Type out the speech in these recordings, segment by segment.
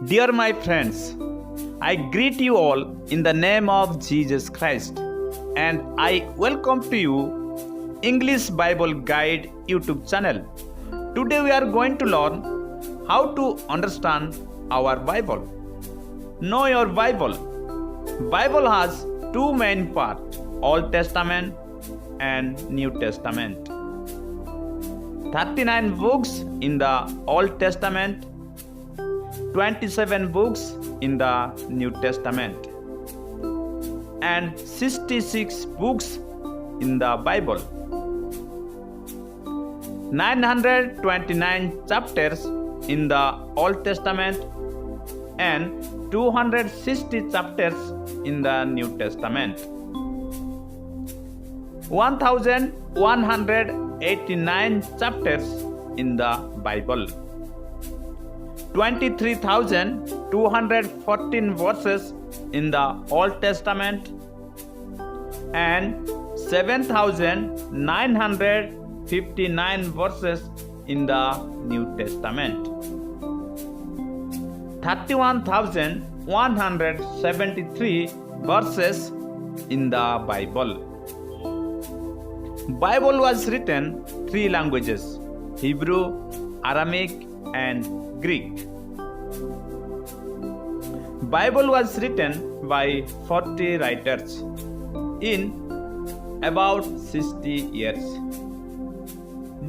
Dear my friends, I greet you all in the name of Jesus Christ, and I welcome to you English Bible Guide YouTube channel. Today we are going to learn how to understand our Bible. Know your Bible. Bible has two main parts, Old Testament and New Testament. 39 books in the Old Testament, 27 books in the New Testament, and 66 books in the Bible. 929 chapters in the Old Testament and 260 chapters in the New Testament. 1189 chapters in the Bible. 23,214 verses in the Old Testament and 7,959 verses in the New Testament. 31,173 verses in the Bible. Bible was written three languages: Hebrew, Aramaic, and Greek. Bible was written by 40 writers in about 60 years.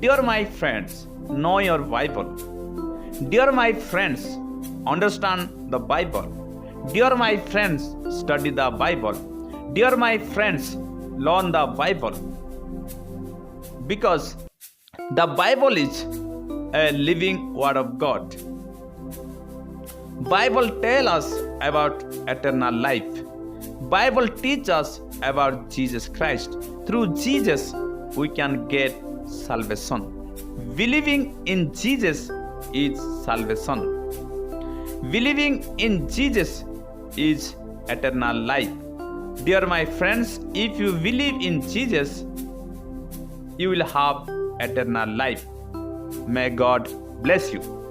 Dear my friends, know your Bible. Dear my friends, understand the Bible. Dear my friends, study the Bible. Dear my friends, learn the Bible. Because the Bible is a living word of God. Bible tell us about eternal life. Bible teach us about Jesus Christ. Through Jesus we can get salvation. Believing in Jesus is salvation. Believing in Jesus is eternal life. Dear my friends, if you believe in Jesus, you will have eternal life. May God bless you.